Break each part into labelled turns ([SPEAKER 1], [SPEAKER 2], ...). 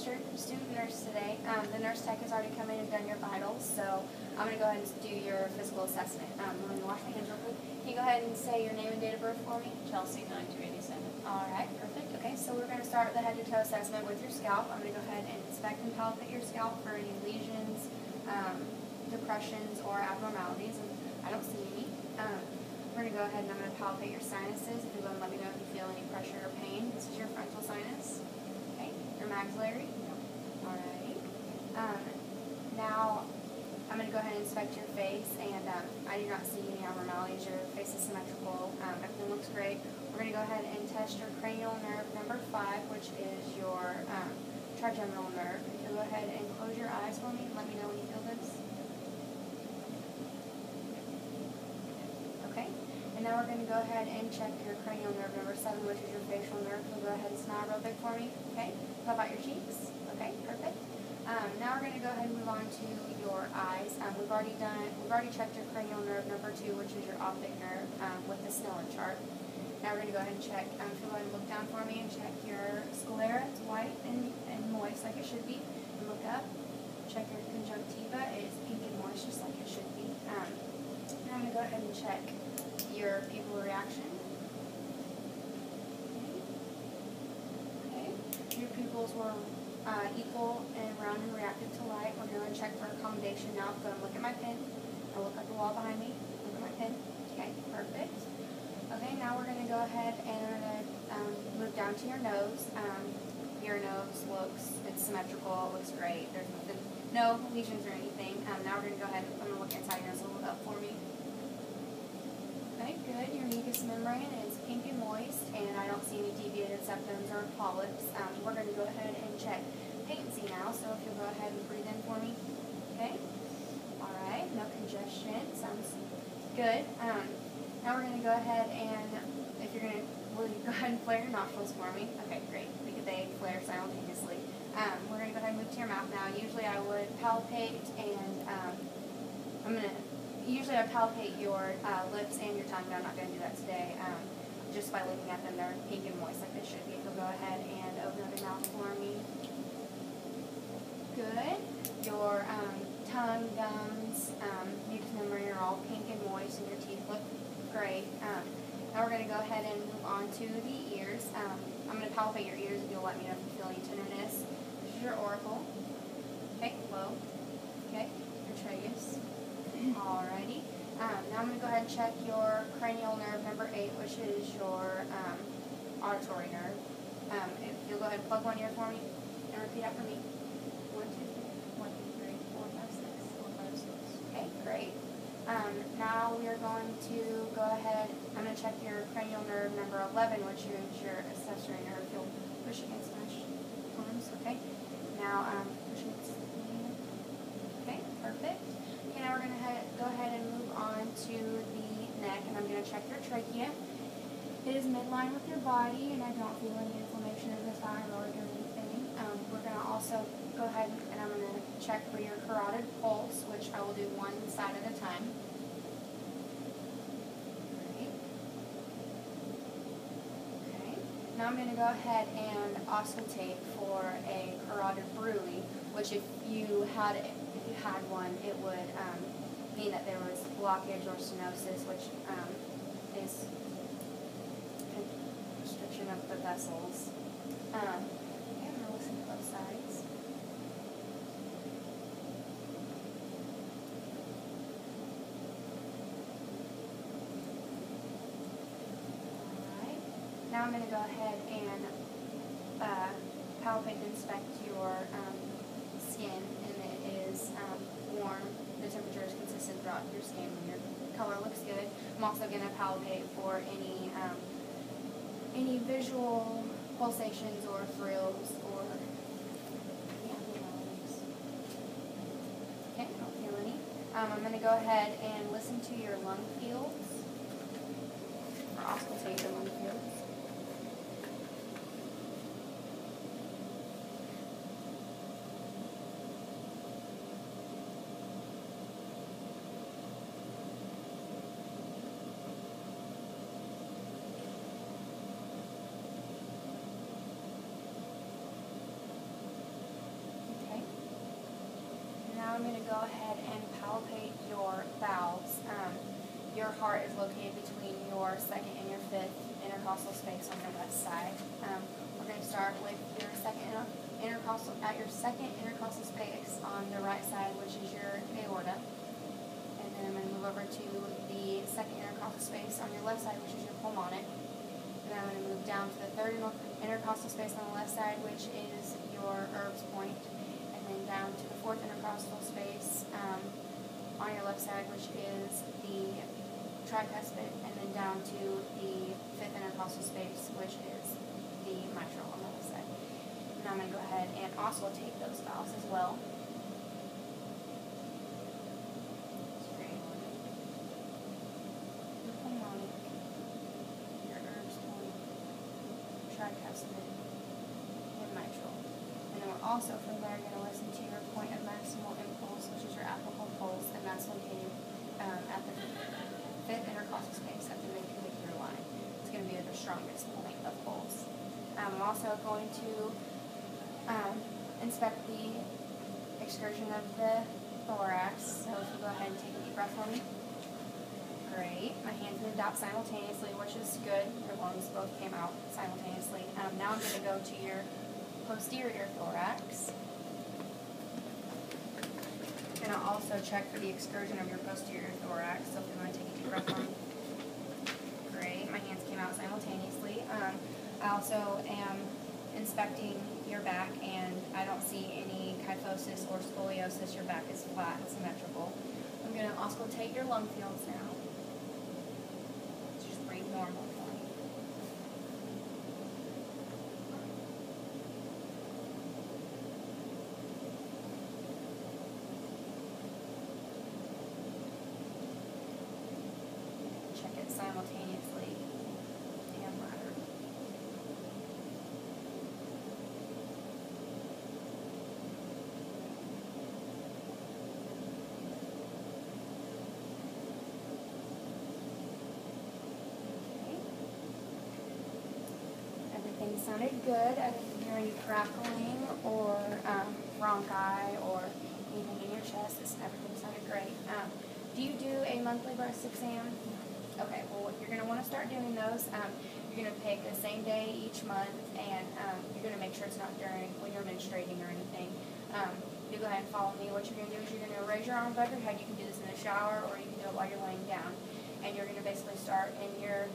[SPEAKER 1] your student nurse today. The nurse tech has already come in and done your vitals, so I'm going to go ahead and do your physical assessment. I'm going to wash my hands real quick. Can you go ahead and say your name and date of birth for me?
[SPEAKER 2] Chelsea 9287.
[SPEAKER 1] All right, perfect. Okay, so we're going to start the head to toe assessment with your scalp. I'm going to go ahead and inspect and palpate your scalp for any lesions, depressions, or abnormalities. And I don't see any. We're going to go ahead and I'm going to palpate your sinuses. If you go and let me know if you feel any pressure or pain. This is your frontal sinus. Okay, your maxillary. Alrighty. Now I'm going to go ahead and inspect your face, and I do not see any abnormalities. Your face is symmetrical. Everything looks great. We're going to go ahead and test your cranial nerve number 5, which is your trigeminal nerve. If you'll go ahead and close your eyes for me and let me know when you feel this. Okay. And now we're going to go ahead and check your cranial nerve number 7, which is your facial nerve. So go ahead and smile real big for me. Okay. How about your cheeks? Okay, perfect. Now we're going to go ahead and move on to your eyes. We've already checked your cranial nerve number 2, which is your optic nerve, with the Snellen chart. Now we're going to go ahead and check. If you go ahead and look down for me and check your sclera. It's white and moist like it should be. And look up. Check your conjunctiva. It is pink and moist just like it should be. Now I'm going to go ahead and check your pupil reaction. Okay. Your pupils were equal and round and reactive to light. We're going to check for accommodation now. Go and look at my pen. I'll look at the wall behind me. Look at my pen. Okay, perfect. Okay, now we're going to go ahead and move down to your nose. Your nose it's symmetrical, looks great. There's no lesions or anything. Now we're going to go ahead and I'm going to look inside your nose a little bit for me. Okay, good. Your mucous membrane is pink and moist, and I don't see any deviated septums or polyps. We're going to go ahead and check patency now, so if you'll go ahead and breathe in for me. Okay. All right, no congestion. Sounds good. Now we're going to go ahead and, will you go ahead and flare your nostrils for me? Okay, great. They flare simultaneously. We're going to go ahead and move to your mouth now. Usually I would palpate and Usually I palpate your lips and your tongue, but I'm not going to do that today. Just by looking at them, they're pink and moist like they should be. You'll go ahead and open up your mouth for me. Good. Your tongue, gums, mucous membrane are all pink and moist, and your teeth look great. Now we're going to go ahead and move on to the ears. I'm going to palpate your ears if you'll let me know if you feel any tenderness. This is your auricle. Okay, low. Okay, your tragus. Alrighty. Now I'm going to go ahead and check your cranial nerve number 8, which is your auditory nerve. If you'll go ahead and plug one ear for me and repeat after me. 1, 2, 3. 1, 2, 3. 4, 5, 6. 4, 5, 6. Okay, great. Now we are going to go ahead. I'm going to check your cranial nerve number 11, which is your accessory nerve. If you'll push against my arms. Okay. Now push against the knee. Okay, perfect. Okay, now we're going to go ahead and move on to the neck, and I'm going to check your trachea. It is midline with your body, and I don't feel any inflammation of the thyroid or anything. We're going to also go ahead and I'm going to check for your carotid pulse, which I will do one side at a time. Great. Okay. Now I'm going to go ahead and auscultate for a carotid bruit, which if you had one, it would mean that there was blockage or stenosis, which is restriction of the vessels. Okay, I'm going to listen to both sides. Alright, now I'm going to go ahead and palpate and inspect your skin, and it is warm. The temperature is consistent throughout your skin. Your color looks good. I'm also going to palpate for any visual pulsations or thrills or abnormalities. Okay, I don't feel any. I'm going to go ahead and listen to your lung fields, or auscultate your lung fields. I'm going to go ahead and palpate your valves. Your heart is located between your second and your fifth intercostal space on your left side. We're going to start with your second intercostal space on the right side, which is your aorta. And then I'm going to move over to the second intercostal space on your left side, which is your pulmonic. And then I'm going to move down to the third intercostal space on the left side, which is your Erb's point. And then down to the fourth intercostal space on your left side, which is the tricuspid, and then down to the fifth intercostal space, which is the mitral on the left side. And I'm going to go ahead and also take those valves as well. Your pulmonic, your Erb's point, tricuspid, and mitral. And then we're also from there going to listen to your point of maximal impulse, which is your apical pulse, and that's located at the fifth intercostal space at the ventricular line. It's going to be the strongest point of pulse. I'm also going to inspect the excursion of the thorax. So if you go ahead and take a deep breath for me. Great. My hands moved out simultaneously, which is good. Your lungs both came out simultaneously. Now I'm going to go to your posterior thorax. And I'll also check for the excursion of your posterior thorax. So if you want to take a deep breath on. Great. My hands came out simultaneously. I also am inspecting your back, and I don't see any kyphosis or scoliosis. Your back is flat and symmetrical. I'm going to auscultate your lung fields now. Just breathe normal for me. Check it simultaneously and ladder. Everything sounded good. I didn't hear any crackling or bronchi or anything in your chest. Everything sounded great. Do you do a monthly breast exam? Okay, well, you're going to want to start doing those. You're going to pick the same day each month, and you're going to make sure it's not during when you're menstruating or anything. You go ahead and follow me. What you're going to do is you're going to raise your arm above your head. You can do this in the shower, or you can do it while you're laying down. And you're going to basically start in your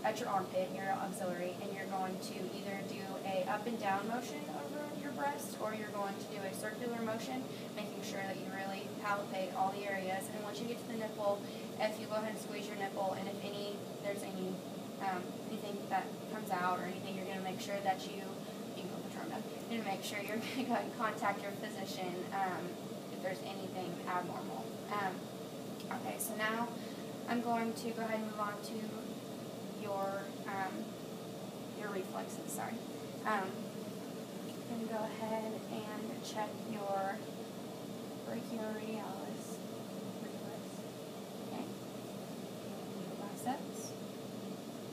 [SPEAKER 1] at your armpit, your auxiliary, and you're going to either do a up and down motion over your breast, or you're going to do a circular motion, making sure that you really palpate all the areas. And once you get to the nipple, if you go ahead and squeeze your nipple, and if there's anything that comes out or anything, you're going to make sure that you can go put your arm down. You're going to make sure you're going to go ahead and contact your physician if there's anything abnormal. Okay, so now I'm going to go ahead and move on to your reflexes. Sorry. I'm going to go ahead and check your brachioradialis reflex. Okay. Your biceps.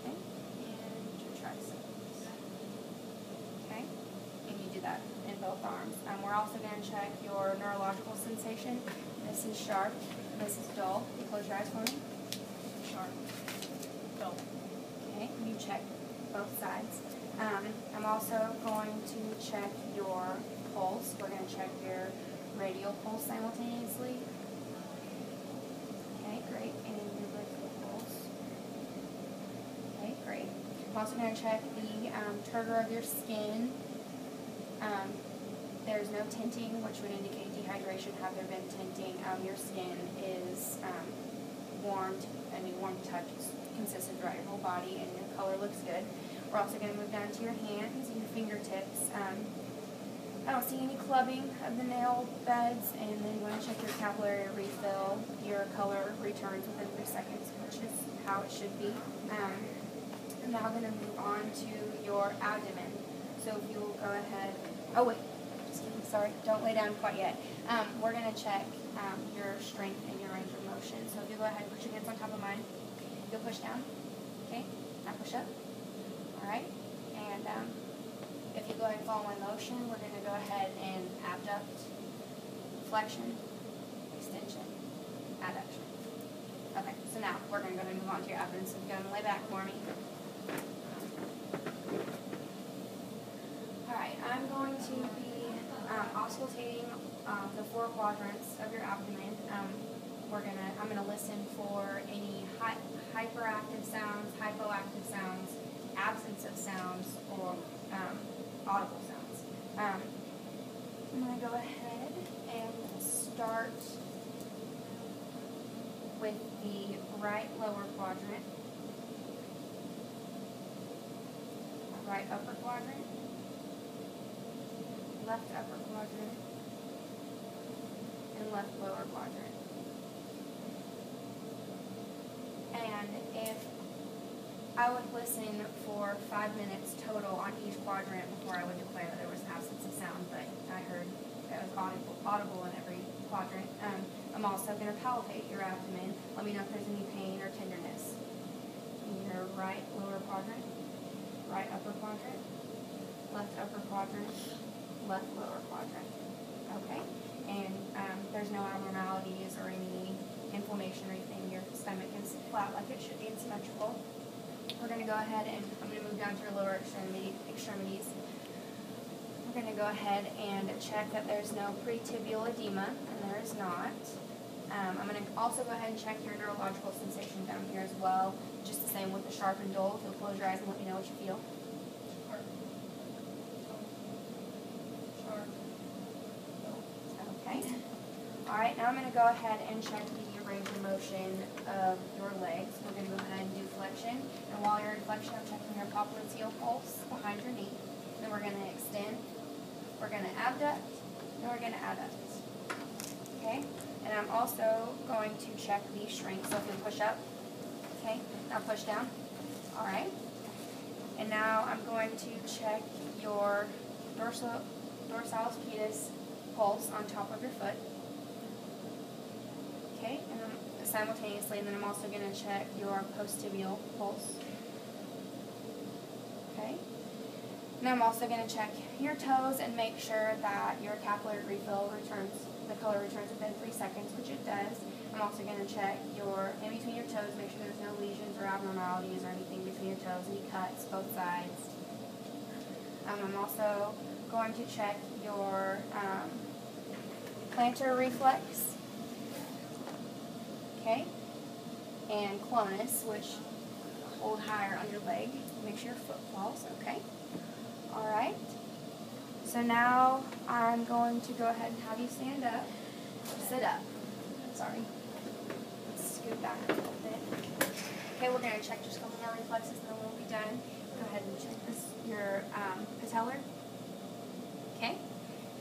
[SPEAKER 1] Okay. And your triceps. Okay. And you do that in both arms. We're also going to check your neurological sensation. This is sharp. This is dull. You close your eyes for me. Sharp. Dull. Okay. You check both sides. I'm also going to check your pulse. We're going to check your radial pulse simultaneously. Okay, great. And your brachial pulse. Okay, great. I'm also going to check the turgor of your skin. There's no tinting, which would indicate dehydration. Had there been tinting, your skin is warm to touch. It's consistent throughout your whole body, and your color looks good. We're also going to move down to your hands and your fingertips. I don't see any clubbing of the nail beds, and then you want to check your capillary refill. Your color returns within 3 seconds, which is how it should be. I'm now going to move on to your abdomen. So if you will go ahead, oh wait, just kidding, sorry, don't lay down quite yet. We're going to check your strength and your range of motion. So if you go ahead and put your hands on top of mine, you'll push down, okay, now push up. Alright, and if you go ahead and follow my motion, we're going to go ahead and abduct flexion, extension, adduction. Okay, so now we're going to go and move on to your abdomen. So go and lay back for me. Alright, I'm going to be auscultating the 4 quadrants of your abdomen. I'm going to listen for any hyperactive sounds, hypoactive sounds, absence of sounds, or audible sounds. I'm going to go ahead and start with the right lower quadrant, right upper quadrant, left upper quadrant, and left lower quadrant. And if I would listen for 5 minutes total on each quadrant before I would declare that there was an absence of sound, but I heard that it was audible in every quadrant. I'm also going to palpate your abdomen. Let me know if there's any pain or tenderness. In your right lower quadrant, right upper quadrant, left upper quadrant, left lower quadrant. Okay? And there's no abnormalities or any inflammation or anything. Your stomach is flat like it should be and symmetrical. We're going to go ahead and I'm going to move down to your lower extremities. We're going to go ahead and check that there's no pretibial edema, and there is not. I'm going to also go ahead and check your neurological sensation down here as well, just the same with the sharp and dull. So close your eyes and let me know what you feel. Okay. Alright, now I'm going to go ahead and check the range of motion of your legs. We're going to go ahead and do flexion. And while you're in flexion, I'm checking your popliteal pulse behind your knee. Then we're going to extend. We're going to abduct. Then we're going to adduct. Okay? And I'm also going to check the strength. So if you push up. Okay? Now push down. Alright? And now I'm going to check your dorsalis pedis pulse on top of your foot. Okay, and then simultaneously, and then I'm also going to check your post-tibial pulse. Okay. Now I'm also going to check your toes and make sure that your capillary refill returns, the color returns within 3 seconds, which it does. I'm also going to check your, in between your toes, make sure there's no lesions or abnormalities or anything between your toes, any cuts, both sides. I'm also going to check your plantar reflex, okay, and clonus, which hold higher on your leg, make sure your foot falls, okay. Alright, so now I'm going to go ahead and have you stand up, sit up, sorry, let's scoot back a little bit. Okay, we're going to check just a couple more reflexes and then we'll be done. Go ahead and check this, your patellar, okay,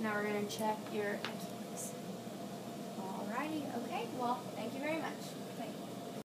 [SPEAKER 1] now we're going to check your Achilles. Alrighty, okay, well, thank you very much.